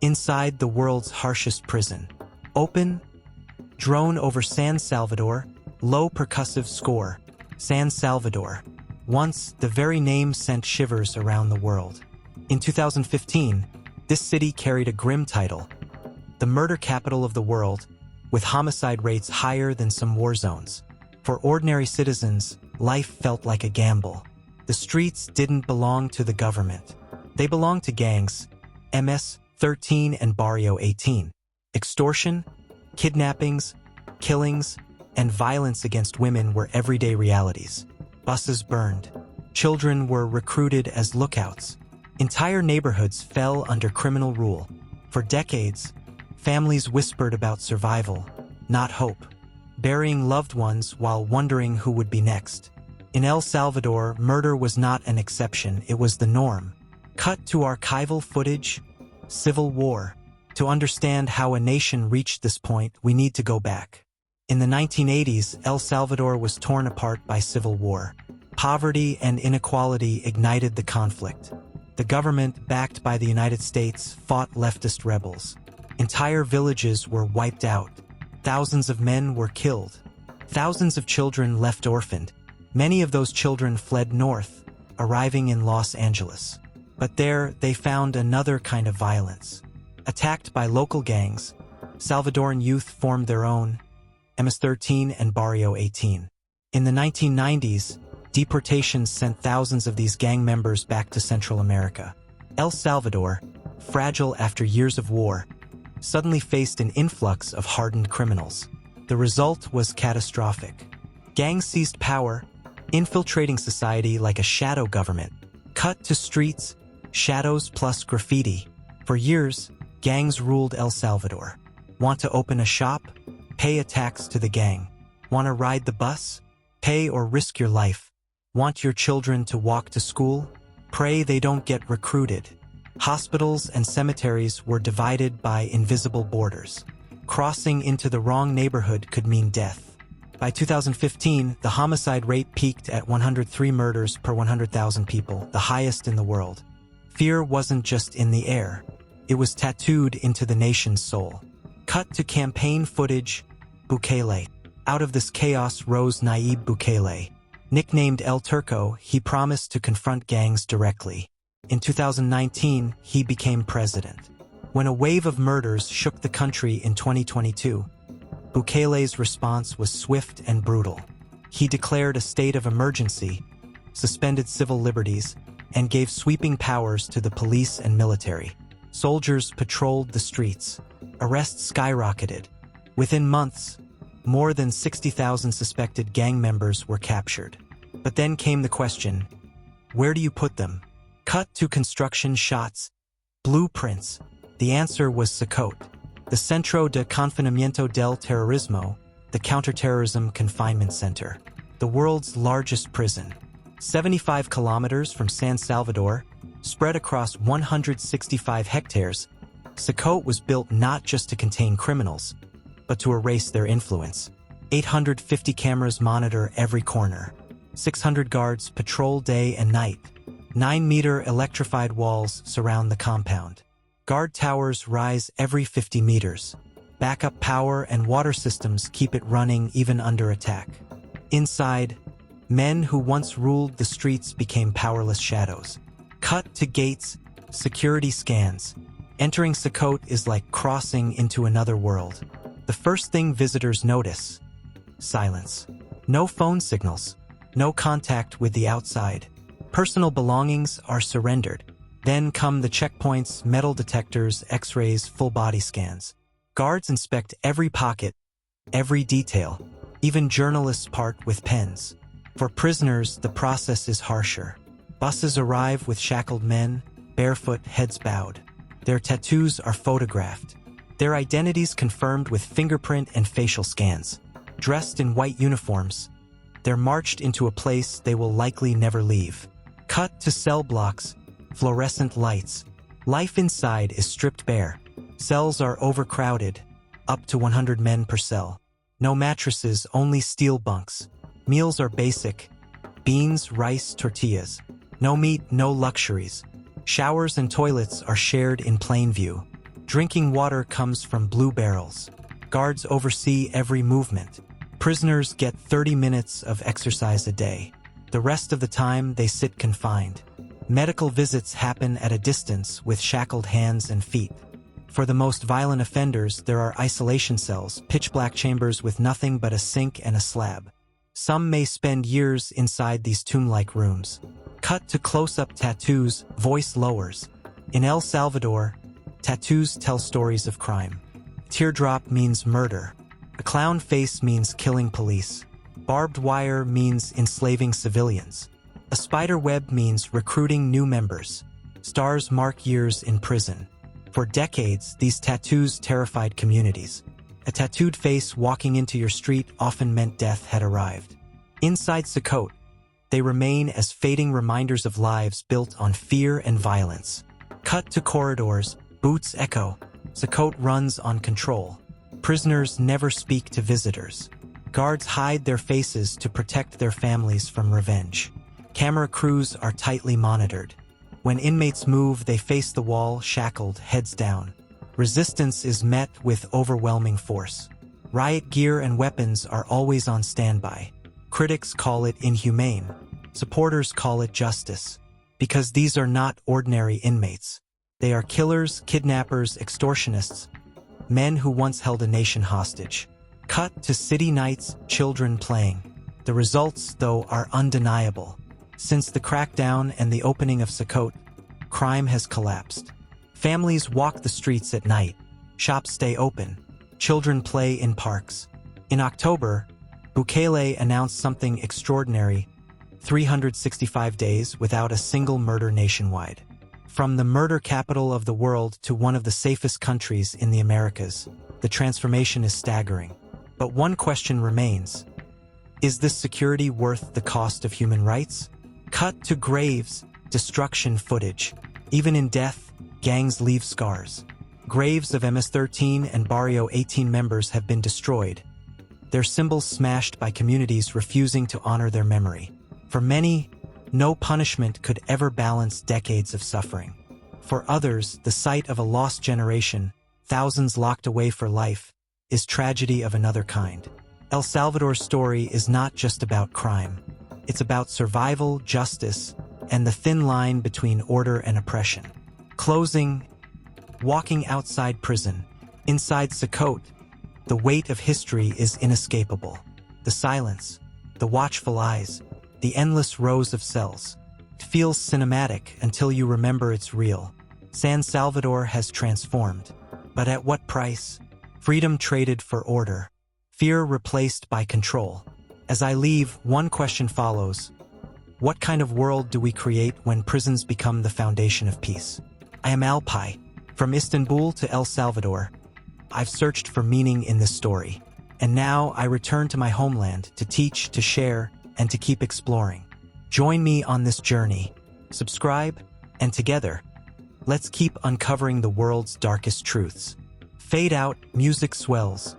Inside the world's harshest prison. Open. Drone over San Salvador. Low percussive score. San Salvador. Once, the very name sent shivers around the world. In 2015, this city carried a grim title. The murder capital of the world, with homicide rates higher than some war zones. For ordinary citizens, life felt like a gamble. The streets didn't belong to the government. They belonged to gangs, MS-13 and Barrio 18. Extortion, kidnappings, killings, and violence against women were everyday realities. Buses burned. Children were recruited as lookouts. Entire neighborhoods fell under criminal rule. For decades, families whispered about survival, not hope, burying loved ones while wondering who would be next. In El Salvador, murder was not an exception, it was the norm. Cut to archival footage, civil war. To understand how a nation reached this point, we need to go back. In the 1980s, El Salvador was torn apart by civil war. Poverty and inequality ignited the conflict. The government, backed by the United States, fought leftist rebels. Entire villages were wiped out. Thousands of men were killed. Thousands of children left orphaned. Many of those children fled north, arriving in Los Angeles. But there, they found another kind of violence. Attacked by local gangs, Salvadoran youth formed their own, MS-13 and Barrio 18. In the 1990s, deportations sent thousands of these gang members back to CentralAmerica. El Salvador, fragile after years of war, suddenly faced an influx of hardened criminals. The result was catastrophic. Gangs seized power, infiltrating society like a shadow government. Cut to streets, shadows plus graffiti. For years, gangs ruled El Salvador. Want to open a shop? Pay a tax to the gang. Want to ride the bus? Pay or risk your life. Want your children to walk to school? Pray they don't get recruited. Hospitals and cemeteries were divided by invisible borders. Crossing into the wrong neighborhood could mean death. By 2015, the homicide rate peaked at 103 murders per 100,000 people, the highest in the world. Fear wasn't just in the air. It was tattooed into the nation's soul. Cut to campaign footage, Bukele. Out of this chaos rose Nayib Bukele. Nicknamed El Turco, he promised to confront gangs directly. In 2019, he became president. When a wave of murders shook the country in 2022, Bukele's response was swift and brutal. He declared a state of emergency, suspended civil liberties, and gave sweeping powers to the police and military. Soldiers patrolled the streets. Arrests skyrocketed. Within months, more than 60,000 suspected gang members were captured. But then came the question, where do you put them? Cut to construction shots. Blueprints. The answer was CECOT, the Centro de Confinamiento del Terrorismo, the Counterterrorism Confinement Center, the world's largest prison. 75 kilometers from San Salvador, spread across 165 hectares, CECOT was built not just to contain criminals, but to erase their influence. 850 cameras monitor every corner. 600 guards patrol day and night. 9-meter electrified walls surround the compound. Guard towers rise every 50 meters. Backup power and water systems keep it running even under attack. Inside, men who once ruled the streets became powerless shadows. Cut to gates, security scans. Entering CECOT is like crossing into another world. The first thing visitors notice: silence. No phone signals. No contact with the outside. Personal belongings are surrendered. Then come the checkpoints, metal detectors, x-rays, full-body scans. Guards inspect every pocket, every detail. Even journalists part with pens. For prisoners, the process is harsher. Buses arrive with shackled men, barefoot, heads bowed. Their tattoos are photographed. Their identities confirmed with fingerprint and facial scans. Dressed in white uniforms, they're marched into a place they will likely never leave. Cut to cell blocks, fluorescent lights. Life inside is stripped bare. Cells are overcrowded, up to 100 men per cell. No mattresses, only steel bunks. Meals are basic: beans, rice, tortillas. No meat, no luxuries. Showers and toilets are shared in plain view. Drinking water comes from blue barrels. Guards oversee every movement. Prisoners get 30 minutes of exercise a day. The rest of the time, they sit confined. Medical visits happen at a distance with shackled hands and feet. For the most violent offenders, there are isolation cells, pitch-black chambers with nothing but a sink and a slab. Some may spend years inside these tomb-like rooms. Cut to close-up tattoos, voice lowers. In El Salvador, tattoos tell stories of crime. Teardrop means murder. A clown face means killing police. Barbed wire means enslaving civilians. A spider web means recruiting new members. Stars mark years in prison. For decades, these tattoos terrified communities. A tattooed face walking into your street often meant death had arrived. Inside CECOT, they remain as fading reminders of lives built on fear and violence. Cut to corridors, boots echo. CECOT runs on control. Prisoners never speak to visitors. Guards hide their faces to protect their families from revenge. Camera crews are tightly monitored. When inmates move, they face the wall, shackled, heads down. Resistance is met with overwhelming force. Riot gear and weapons are always on standby. Critics call it inhumane. Supporters call it justice. Because these are not ordinary inmates. They are killers, kidnappers, extortionists, men who once held a nation hostage. Cut to city nights, children playing. The results, though, are undeniable. Since the crackdown and the opening of CECOT, crime has collapsed. Families walk the streets at night. Shops stay open. Children play in parks. In October, Bukele announced something extraordinary: 365 days without a single murder nationwide. From the murder capital of the world to one of the safest countries in the Americas, the transformation is staggering. But one question remains: is this security worth the cost of human rights? Cut to graves, destruction footage. Even in death, gangs leave scars. Graves of MS-13 and Barrio 18 members have been destroyed, their symbols smashed by communities refusing to honor their memory. For many, no punishment could ever balance decades of suffering. For others, the sight of a lost generation, thousands locked away for life, is tragedy of another kind. El Salvador's story is not just about crime. It's about survival, justice, and the thin line between order and oppression. Closing, walking outside prison. Inside CECOT, the weight of history is inescapable. The silence, the watchful eyes, the endless rows of cells. It feels cinematic until you remember it's real. San Salvador has transformed. But at what price? Freedom traded for order. Fear replaced by control. As I leave, one question follows. What kind of world do we create when prisons become the foundation of peace? I am Alpai. From Istanbul to El Salvador, I've searched for meaning in this story. And now I return to my homeland to teach, to share, and to keep exploring. Join me on this journey. Subscribe, and together, let's keep uncovering the world's darkest truths. Fade out, music swells.